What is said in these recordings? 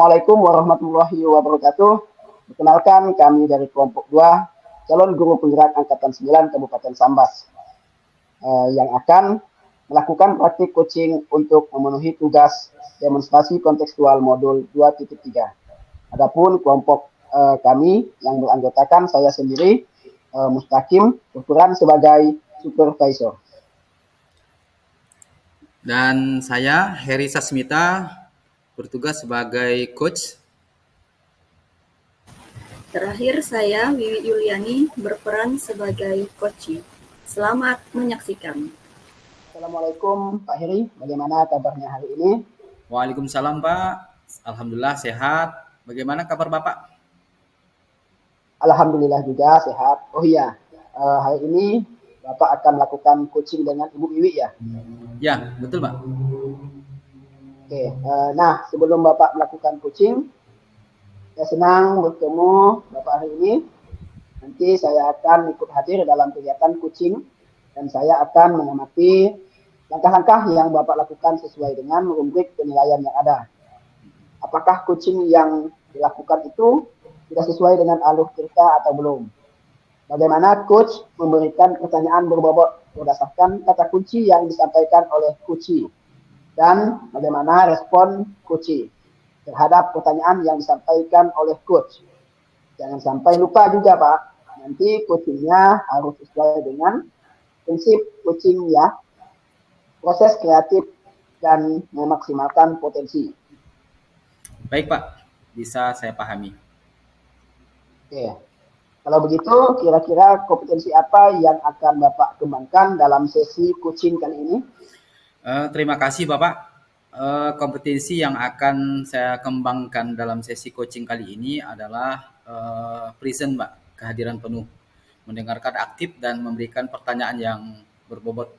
Assalamualaikum warahmatullahi wabarakatuh. Perkenalkan kami dari kelompok 2, calon guru penggerak angkatan 9 Kabupaten Sambas yang akan melakukan praktik coaching untuk memenuhi tugas demonstrasi kontekstual modul 2.3. Adapun kelompok kami yang beranggotakan saya sendiri, Mustaqim, berperan sebagai supervisor. Dan saya, Heri Sasmita, bertugas sebagai coach. Terakhir saya, Wiwi Yuliani, berperan sebagai coach. Selamat menyaksikan. Assalamualaikum Pak Heri, bagaimana kabarnya hari ini? Waalaikumsalam Pak, Alhamdulillah sehat. Bagaimana kabar Bapak? Alhamdulillah juga sehat. Oh iya, hari ini Bapak akan melakukan coaching dengan Ibu Wiwi ya? Ya, betul Pak. Oke, nah sebelum Bapak melakukan coaching, saya senang bertemu Bapak hari ini. Nanti saya akan ikut hadir dalam kegiatan coaching dan saya akan mengamati langkah-langkah yang Bapak lakukan sesuai dengan rubrik penilaian yang ada. Apakah coaching yang dilakukan itu sudah sesuai dengan alur cerita atau belum? Bagaimana coach memberikan pertanyaan berbobot berdasarkan kata kunci yang disampaikan oleh coach dan bagaimana respon coach terhadap pertanyaan yang disampaikan oleh coach. Jangan sampai lupa juga Pak, nanti coachingnya harus sesuai dengan prinsip coaching ya, proses kreatif dan memaksimalkan potensi. Baik Pak, bisa saya pahami. Oke, kalau begitu kira-kira kompetensi apa yang akan Bapak kembangkan dalam sesi coaching kali ini? Terima kasih Bapak. Kompetensi yang akan saya kembangkan dalam sesi coaching kali ini adalah present Pak, kehadiran penuh, mendengarkan aktif dan memberikan pertanyaan yang berbobot.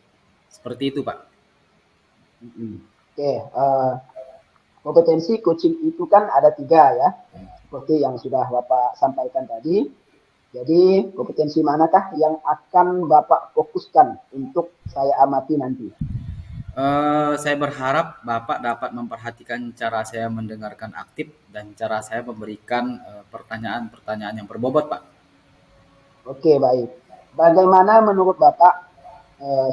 Seperti itu Pak. Oke, kompetensi coaching itu kan ada 3 ya, seperti yang sudah Bapak sampaikan tadi. Jadi kompetensi manakah yang akan Bapak fokuskan untuk saya amati nanti? Saya berharap Bapak dapat memperhatikan cara saya mendengarkan aktif dan cara saya memberikan pertanyaan-pertanyaan yang berbobot, Pak. Oke, baik. Bagaimana menurut Bapak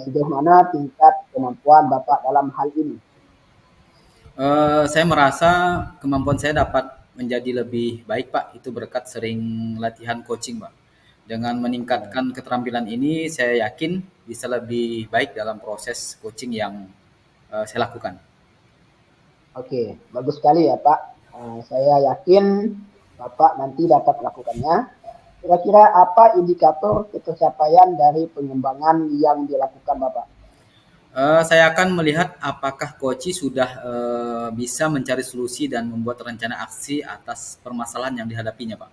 sejauh mana tingkat kemampuan Bapak dalam hal ini? Saya merasa kemampuan saya dapat menjadi lebih baik, Pak. Itu berkat sering latihan coaching, Pak. Dengan meningkatkan keterampilan ini, saya yakin bisa lebih baik dalam proses coaching yang saya lakukan. Oke, bagus sekali ya Pak. Saya yakin Bapak nanti dapat melakukannya. Kira-kira apa indikator pencapaian dari pengembangan yang dilakukan Bapak? Saya akan melihat apakah coach sudah bisa mencari solusi dan membuat rencana aksi atas permasalahan yang dihadapinya, Pak.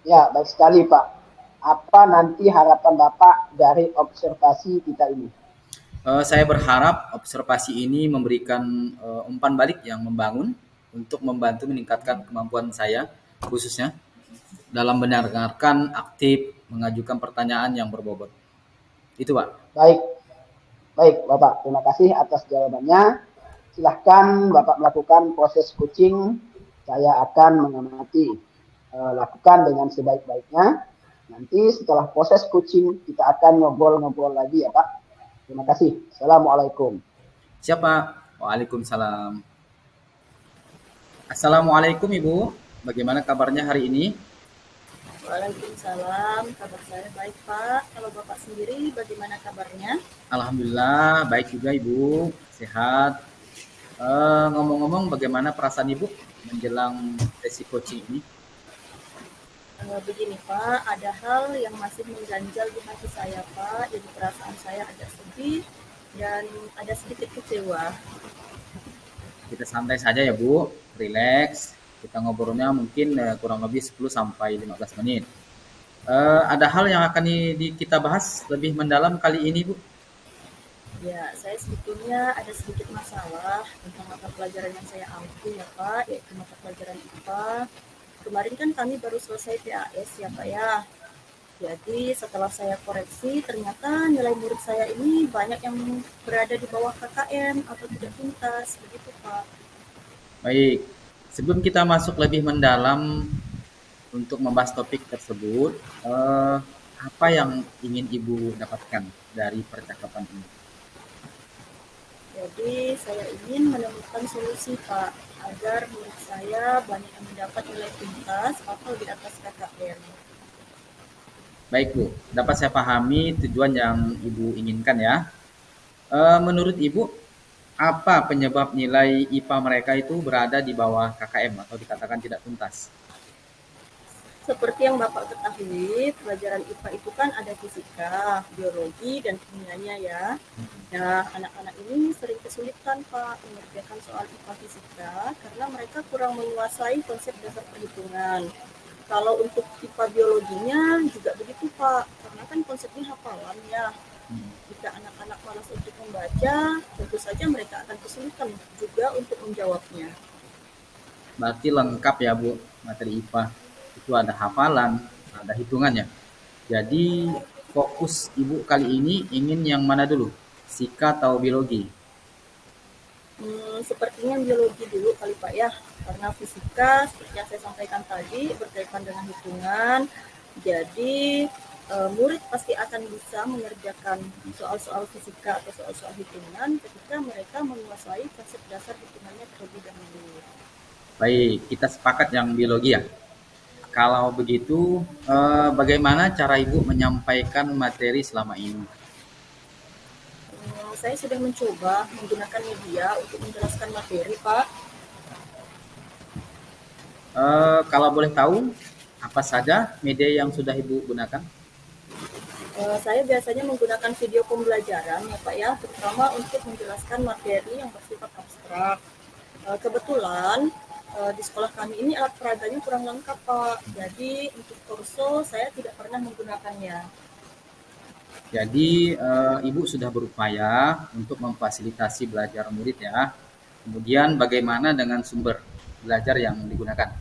Ya, baik sekali Pak. Apa nanti harapan Bapak dari observasi kita ini? Saya berharap observasi ini memberikan umpan balik yang membangun untuk membantu meningkatkan kemampuan saya, khususnya dalam mendengarkan aktif, mengajukan pertanyaan yang berbobot. Itu, Pak. Baik Bapak. Terima kasih atas jawabannya. Silahkan Bapak melakukan proses coaching. Saya akan mengamati. Lakukan dengan sebaik-baiknya. Nanti setelah proses coaching kita akan ngobrol-ngobrol lagi ya Pak. Terima kasih. Assalamualaikum. Siap Pak. Waalaikumsalam. Assalamualaikum Ibu. Bagaimana kabarnya hari ini? Waalaikumsalam, kabar saya baik Pak. Kalau Bapak sendiri bagaimana kabarnya? Alhamdulillah baik juga Ibu, sehat. Ngomong-ngomong bagaimana perasaan Ibu menjelang sesi coaching ini? Begini Pak, ada hal yang masih mengganjal di hati saya Pak. Jadi perasaan saya agak sedih dan ada sedikit kecewa. Kita santai saja ya Bu, relax. Kita ngobrolnya mungkin kurang lebih 10 sampai 15 menit. Ada hal yang akan kita bahas lebih mendalam kali ini Bu? Ya, saya sebetulnya ada sedikit masalah tentang mata pelajaran yang saya ambil ya Pak, yaitu mata pelajaran IPA. Kemarin kan kami baru selesai PAS ya Pak ya. Jadi setelah saya koreksi, ternyata nilai murid saya ini banyak yang berada di bawah KKM atau tidak tuntas, begitu Pak. Baik, Sebelum kita masuk lebih mendalam untuk membahas topik tersebut, apa yang ingin Ibu dapatkan dari percakapan ini? Jadi saya ingin menemukan solusi Pak, agar murid saya banyak yang mendapat nilai tuntas atau di atas KKM. Baik Bu, dapat saya pahami tujuan yang Ibu inginkan ya. Menurut Ibu, apa penyebab nilai IPA mereka itu berada di bawah KKM atau dikatakan tidak tuntas? Seperti yang Bapak ketahui, pelajaran IPA itu kan ada fisika, biologi, dan kimianya ya. Nah, anak-anak ini sering kesulitan Pak mengerjakan soal IPA fisika karena mereka kurang menguasai konsep dasar perhitungan. Kalau untuk IPA biologinya juga begitu Pak, karena kan konsepnya hafalan ya. Jika anak-anak malas untuk membaca, tentu saja mereka akan kesulitan juga untuk menjawabnya. Berarti lengkap ya Bu, materi IPA. Itu ada hafalan, ada hitungannya. Jadi fokus Ibu kali ini ingin yang mana dulu? Fisika atau biologi? Sepertinya biologi dulu kali Pak ya, karena fisika seperti yang saya sampaikan tadi berkaitan dengan hitungan, jadi murid pasti akan bisa mengerjakan soal-soal fisika atau soal-soal hitungan ketika mereka menguasai konsep dasar hitungannya terlebih dahulu. Baik, kita sepakat yang biologi ya. Kalau begitu, bagaimana cara Ibu menyampaikan materi selama ini? Saya sudah mencoba menggunakan media untuk menjelaskan materi Pak. Kalau boleh tahu, apa saja media yang sudah Ibu gunakan? Saya biasanya menggunakan video pembelajaran ya Pak ya, terutama untuk menjelaskan materi yang bersifat abstrak. Kebetulan di sekolah kami ini alat peraganya kurang lengkap Pak, jadi untuk torso saya tidak pernah menggunakannya. Jadi, Ibu sudah berupaya untuk memfasilitasi belajar murid ya. Kemudian bagaimana dengan sumber belajar yang digunakan?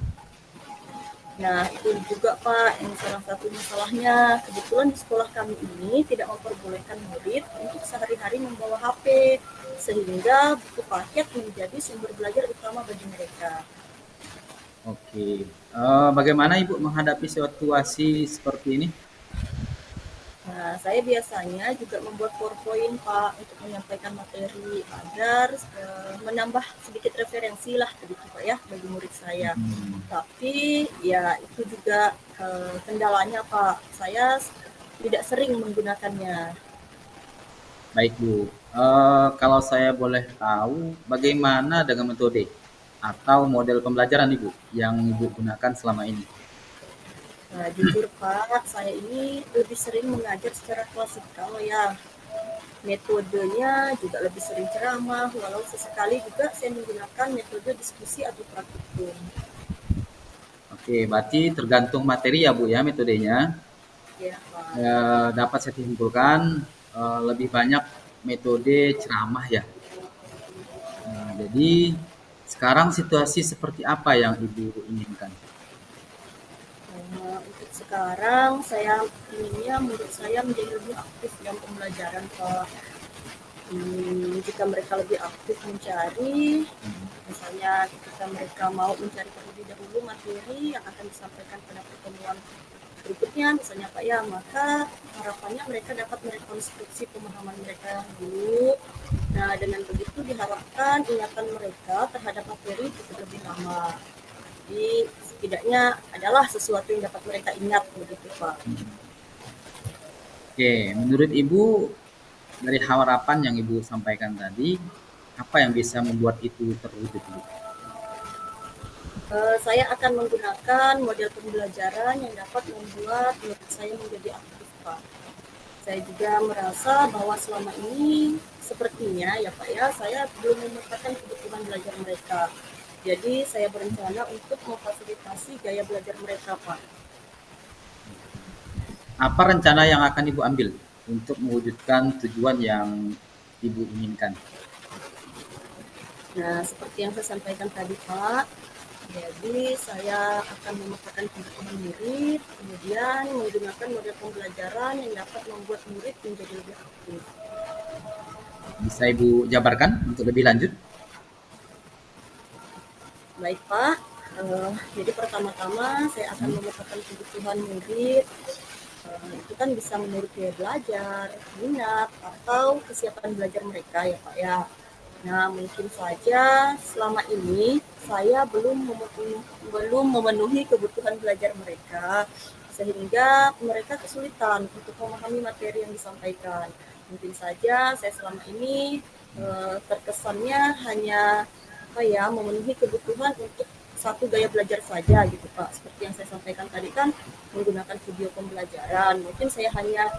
Nah, itu juga Pak, yang salah satu masalahnya. Kebetulan di sekolah kami ini tidak memperbolehkan murid untuk sehari-hari membawa HP, sehingga buku paket menjadi sumber belajar utama bagi mereka. Oke, bagaimana Ibu menghadapi situasi seperti ini? Nah, saya biasanya juga membuat PowerPoint Pak untuk menyampaikan materi agar menambah sedikit referensi lah begitu Pak ya bagi murid saya. Tapi ya itu juga kendalanya Pak. Saya tidak sering menggunakannya. Baik Bu, kalau saya boleh tahu bagaimana dengan metode atau model pembelajaran Ibu yang Ibu gunakan selama ini? Nah, jujur Pak, saya ini lebih sering mengajar secara klasikal ya. Metodenya juga lebih sering ceramah, walau sesekali juga saya menggunakan metode diskusi atau praktikum. Oke, berarti tergantung materi ya Bu ya metodenya. Ya, Pak. Dapat saya simpulkan lebih banyak metode ceramah ya. Jadi sekarang situasi seperti apa yang Ibu inginkan? Untuk sekarang saya inginnya murid saya menjadi lebih aktif dalam pembelajaran Pak. Jika mereka lebih aktif mencari, misalnya ketika mereka mau mencari terlebih dahulu materi yang akan disampaikan pada pertemuan berikutnya, misalnya Pak ya, maka harapannya mereka dapat merekonstruksi pemahaman mereka dulu. Nah, dengan begitu diharapkan ingatan mereka terhadap materi cukup lebih lama. Jadi setidaknya adalah sesuatu yang dapat mereka ingat begitu Pak. Oke, menurut Ibu dari harapan yang Ibu sampaikan tadi, apa yang bisa membuat itu terwujud, Bu? Saya akan menggunakan model pembelajaran yang dapat membuat murid saya menjadi aktif Pak. Saya juga merasa bahwa selama ini sepertinya ya Pak ya, saya belum memetakan kebutuhan belajar mereka. Jadi saya berencana untuk memfasilitasi gaya belajar mereka Pak. Apa rencana yang akan Ibu ambil untuk mewujudkan tujuan yang Ibu inginkan? Nah, seperti yang saya sampaikan tadi Pak, jadi saya akan memetakan kebutuhan murid, kemudian menggunakan model pembelajaran yang dapat membuat murid menjadi lebih aktif. Bisa Ibu jabarkan untuk lebih lanjut? Baik Pak, jadi pertama-tama saya akan memetakan kebutuhan murid. Itu kan bisa menurut gaya belajar, minat, atau kesiapan belajar mereka ya Pak ya. Nah, mungkin saja selama ini saya belum memenuhi kebutuhan belajar mereka, sehingga mereka kesulitan untuk memahami materi yang disampaikan. Mungkin saja saya selama ini terkesannya hanya apa ya, memenuhi kebutuhan untuk satu gaya belajar saja gitu Pak. Seperti yang saya sampaikan tadi kan menggunakan video pembelajaran. Mungkin saya hanya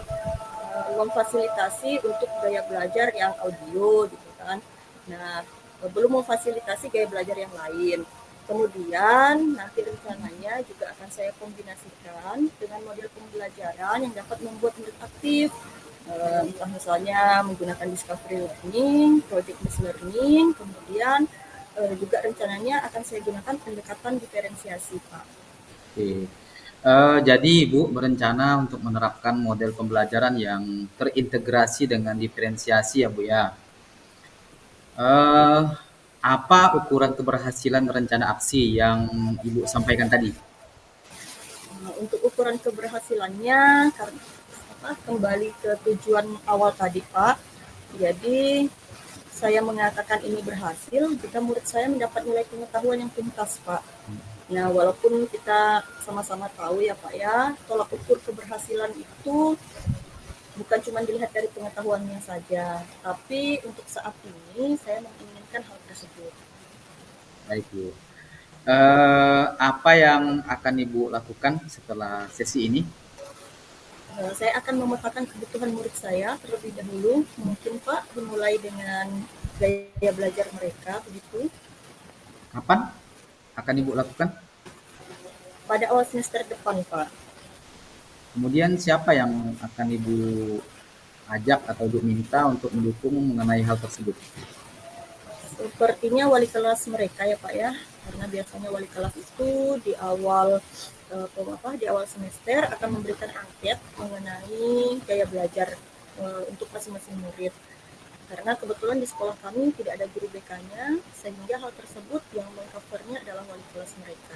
memfasilitasi untuk gaya belajar yang audio gitu kan. Nah, belum memfasilitasi gaya belajar yang lain. Kemudian nanti rencananya juga akan saya kombinasikan dengan model pembelajaran yang dapat membuat murid aktif. Entah misalnya menggunakan discovery learning, project based learning, kemudian juga rencananya akan saya gunakan pendekatan diferensiasi, Pak. Oke. Jadi Ibu berencana untuk menerapkan model pembelajaran yang terintegrasi dengan diferensiasi ya Bu ya. Eh, apa ukuran keberhasilan rencana aksi yang Ibu sampaikan tadi? Untuk ukuran keberhasilannya, karena kembali ke tujuan awal tadi, Pak. Jadi saya mengatakan ini berhasil jika murid saya mendapat nilai pengetahuan yang tuntas, Pak. Nah, walaupun kita sama-sama tahu ya Pak ya, tolak ukur keberhasilan itu bukan cuma dilihat dari pengetahuannya saja, tapi untuk saat ini saya menginginkan hal tersebut. Baik Bu. Apa yang akan Ibu lakukan setelah sesi ini? Saya akan memetakan kebutuhan murid saya terlebih dahulu, mungkin Pak, dimulai dengan gaya belajar mereka, begitu. Kapan akan Ibu lakukan? Pada awal semester depan, Pak. Kemudian siapa yang akan Ibu ajak atau Ibu minta untuk mendukung mengenai hal tersebut? Sepertinya wali kelas mereka ya Pak ya, karena biasanya wali kelas itu di awal semester akan memberikan angket mengenai gaya belajar untuk masing-masing murid. Karena kebetulan di sekolah kami tidak ada guru BK-nya, sehingga hal tersebut yang mengcovernya adalah wali kelas mereka.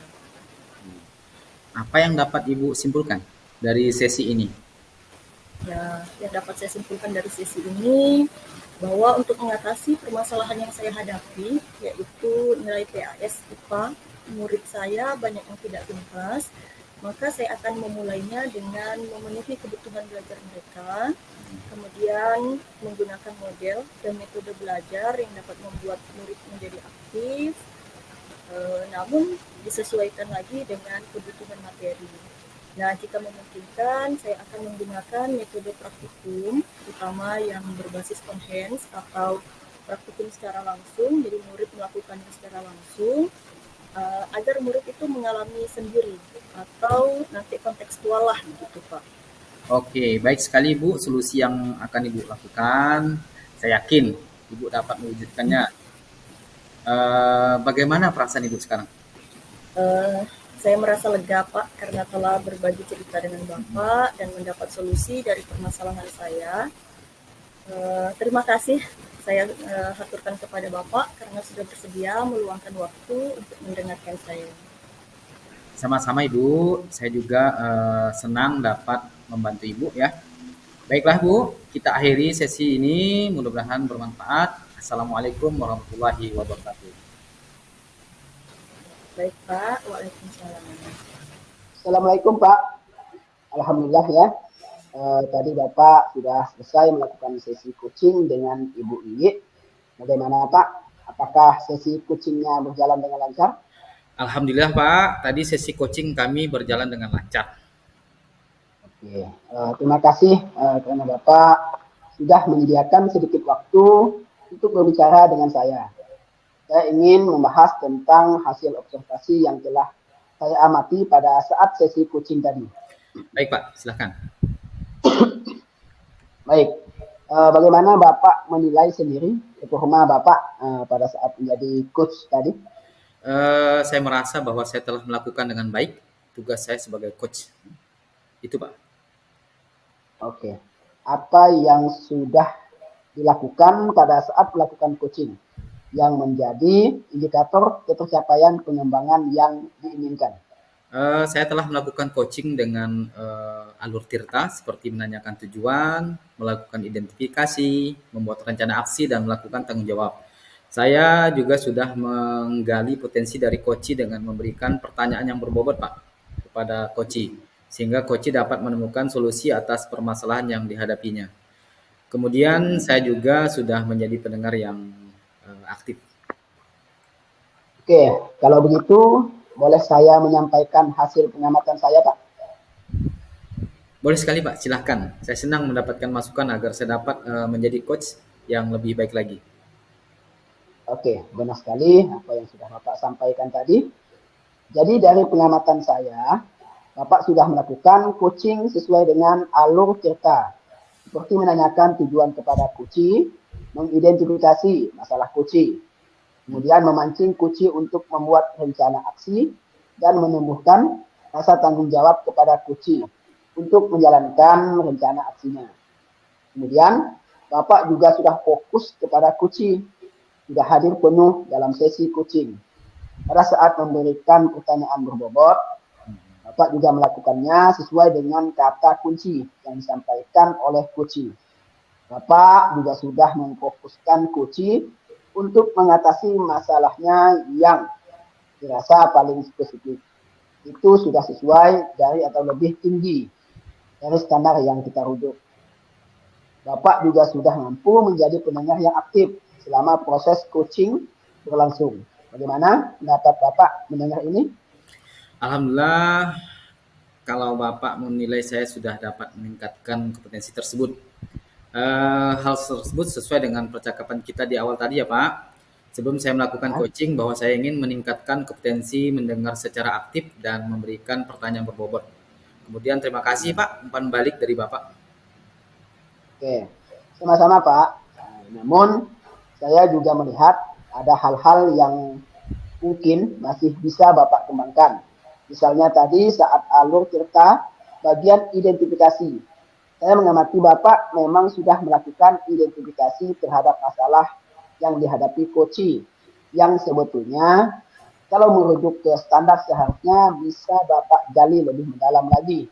Apa yang dapat Ibu simpulkan dari sesi ini? Ya, yang dapat saya simpulkan dari sesi ini bahwa untuk mengatasi permasalahan yang saya hadapi, yaitu nilai PAS IPA, murid saya banyak yang tidak tuntas, maka saya akan memulainya dengan memenuhi kebutuhan belajar mereka, kemudian menggunakan model dan metode belajar yang dapat membuat murid menjadi aktif, namun disesuaikan lagi dengan kebutuhan materi. Nah, jika memungkinkan, saya akan menggunakan metode praktikum, terutama yang berbasis on-hands atau praktikum secara langsung, jadi murid melakukannya secara langsung, agar murid itu mengalami sendiri, atau nanti kontekstual lah, gitu Pak. Oke, baik sekali Bu, solusi yang akan Ibu lakukan. Saya yakin Ibu dapat mewujudkannya. Bagaimana perasaan Ibu sekarang? Uh, saya merasa lega Pak karena telah berbagi cerita dengan Bapak dan mendapat solusi dari permasalahan saya. Terima kasih saya haturkan kepada Bapak karena sudah bersedia meluangkan waktu untuk mendengarkan saya. Sama-sama Ibu, saya juga senang dapat membantu Ibu ya. Baiklah Bu, kita akhiri sesi ini, mudah-mudahan bermanfaat. Assalamualaikum warahmatullahi wabarakatuh. Baik Pak, waalaikumsalam. Assalamualaikum Pak. Alhamdulillah ya. Tadi Bapak sudah selesai melakukan sesi coaching dengan Ibu Iit. Bagaimana Pak? Apakah sesi coachingnya berjalan dengan lancar? Alhamdulillah Pak, tadi sesi coaching kami berjalan dengan lancar. Oke, terima kasih karena Bapak sudah menyediakan sedikit waktu untuk berbicara dengan saya. Saya ingin membahas tentang hasil observasi yang telah saya amati pada saat sesi coaching tadi. Baik Pak, silakan. Baik, bagaimana Bapak menilai sendiri performa Bapak pada saat menjadi coach tadi? Saya merasa bahwa saya telah melakukan dengan baik tugas saya sebagai coach. Itu Pak. Oke, apa yang sudah dilakukan pada saat melakukan coaching? yang menjadi indikator ketercapaian pengembangan yang diinginkan? Saya telah melakukan coaching dengan alur Tirta seperti menanyakan tujuan, melakukan identifikasi, membuat rencana aksi, dan melakukan tanggung jawab. Saya juga sudah menggali potensi dari coach dengan memberikan pertanyaan yang berbobot, Pak, kepada coach, sehingga coach dapat menemukan solusi atas permasalahan yang dihadapinya. Kemudian saya juga sudah menjadi pendengar yang aktif. Oke, kalau begitu boleh saya menyampaikan hasil pengamatan saya, Pak? Boleh sekali, Pak, silahkan. Saya senang mendapatkan masukan agar saya dapat menjadi coach yang lebih baik lagi. Oke, benar sekali apa yang sudah Bapak sampaikan tadi. Jadi dari pengamatan saya, Bapak sudah melakukan coaching sesuai dengan alur Tirta. Seperti menanyakan tujuan kepada coach, mengidentifikasi masalah coach, kemudian memancing coach untuk membuat rencana aksi, dan menumbuhkan rasa tanggung jawab kepada coach untuk menjalankan rencana aksinya. Kemudian Bapak juga sudah fokus kepada coach, sudah hadir penuh dalam sesi coaching. Pada saat memberikan pertanyaan berbobot, Bapak juga melakukannya sesuai dengan kata kunci yang disampaikan oleh coach. Bapak juga sudah memfokuskan coach untuk mengatasi masalahnya yang dirasa paling spesifik. Itu sudah sesuai dari atau lebih tinggi dari standar yang kita rujuk. Bapak juga sudah mampu menjadi pendengar yang aktif selama proses coaching berlangsung. Bagaimana pendapat Bapak mendengar ini? Alhamdulillah, kalau Bapak menilai saya sudah dapat meningkatkan kompetensi tersebut. Hal tersebut sesuai dengan percakapan kita di awal tadi ya, Pak. Sebelum saya melakukan coaching, bahwa saya ingin meningkatkan kompetensi mendengar secara aktif dan memberikan pertanyaan berbobot. Kemudian terima kasih, Pak, umpan balik dari Bapak. Oke, sama-sama Pak. Namun saya juga melihat ada hal-hal yang mungkin masih bisa Bapak kembangkan. Misalnya tadi saat alur Tirta bagian identifikasi. Saya mengamati Bapak memang sudah melakukan identifikasi terhadap masalah yang dihadapi coach, yang sebetulnya kalau merujuk ke standar seharusnya bisa Bapak gali lebih mendalam lagi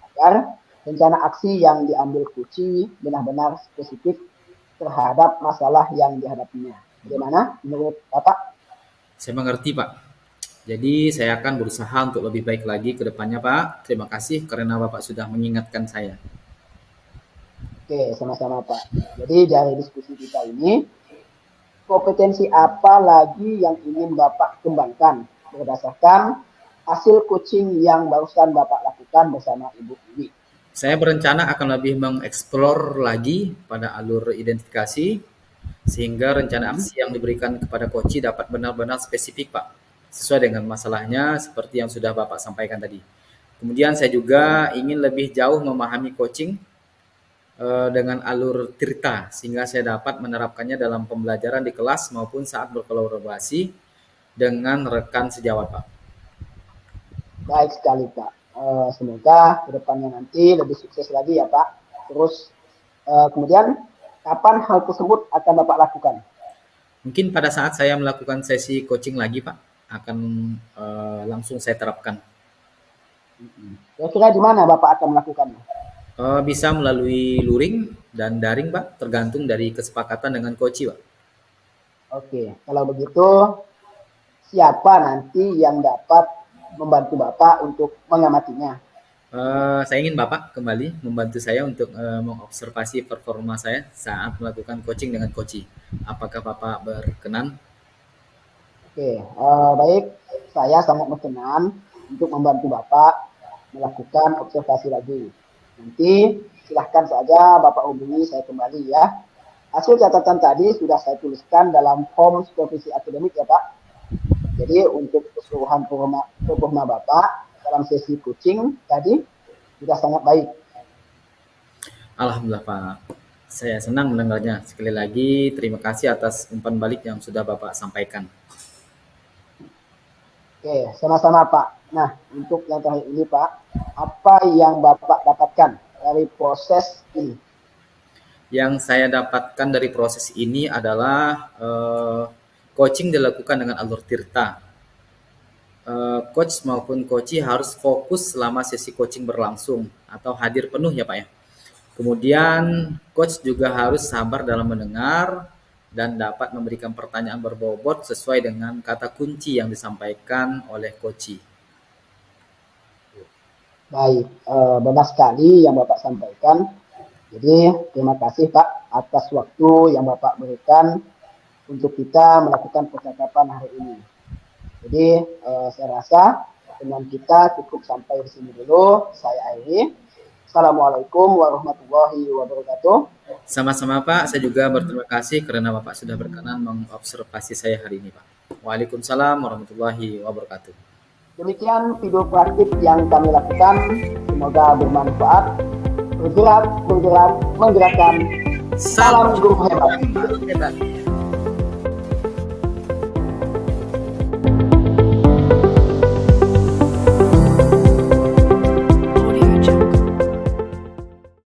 agar rencana aksi yang diambil coach benar-benar spesifik terhadap masalah yang dihadapinya. Bagaimana menurut Bapak? Saya mengerti, Pak. Jadi saya akan berusaha untuk lebih baik lagi ke depannya, Pak. Terima kasih karena Bapak sudah mengingatkan saya. Oke, sama-sama Pak. Jadi dari diskusi kita ini, kompetensi apa lagi yang ingin Bapak kembangkan berdasarkan hasil coaching yang barusan Bapak lakukan bersama Ibu Iwi? Saya berencana akan lebih mengeksplor lagi pada alur identifikasi, sehingga rencana aksi yang diberikan kepada coach dapat benar-benar spesifik, Pak, sesuai dengan masalahnya seperti yang sudah Bapak sampaikan tadi. Kemudian saya juga ingin lebih jauh memahami coaching dengan alur Tirta, sehingga saya dapat menerapkannya dalam pembelajaran di kelas maupun saat berkolaborasi dengan rekan sejawat, Pak. Baik sekali Pak. Semoga kedepannya nanti lebih sukses lagi ya Pak. Terus kemudian kapan hal tersebut akan Bapak lakukan? Mungkin pada saat saya melakukan sesi coaching lagi, Pak, akan langsung saya terapkan. Kira-kira di mana Bapak akan melakukannya? Bisa melalui luring dan daring, Pak, tergantung dari kesepakatan dengan coach, Pak. Oke, kalau begitu siapa nanti yang dapat membantu Bapak untuk mengamatinya? Saya ingin Bapak kembali membantu saya untuk mengobservasi performa saya saat melakukan coaching dengan coach. Apakah Bapak berkenan? Oke, baik. Saya sangat berkenan untuk membantu Bapak melakukan observasi lagi. Nanti silahkan saja Bapak hubungi saya kembali ya. Hasil catatan tadi sudah saya tuliskan dalam form supervisi akademik ya Pak. Jadi untuk keseluruhan performa Bapak dalam sesi coaching tadi sudah sangat baik. Alhamdulillah, Pak. Saya senang mendengarnya. Sekali lagi terima kasih atas umpan balik yang sudah Bapak sampaikan. Oke, sama-sama Pak. Nah, untuk yang terakhir ini Pak, apa yang Bapak dapatkan dari proses ini? Yang saya dapatkan dari proses ini adalah coaching dilakukan dengan alur tirta. Coach maupun coachee harus fokus selama sesi coaching berlangsung atau hadir penuh ya Pak ya. Kemudian coach juga harus sabar dalam mendengar dan dapat memberikan pertanyaan berbobot sesuai dengan kata kunci yang disampaikan oleh coachee. Baik, benar sekali yang Bapak sampaikan. Jadi terima kasih Pak atas waktu yang Bapak berikan untuk kita melakukan percakapan hari ini. Jadi saya rasa pertemuan kita cukup sampai di sini dulu. Saya akhiri. Assalamualaikum warahmatullahi wabarakatuh. Sama-sama Pak, saya juga berterima kasih karena Bapak sudah berkenan mengobservasi saya hari ini Pak. Waalaikumsalam warahmatullahi wabarakatuh. Demikian video praktik yang kami lakukan. Semoga bermanfaat. Bergerak, menggerakkan. Salam guru hebat.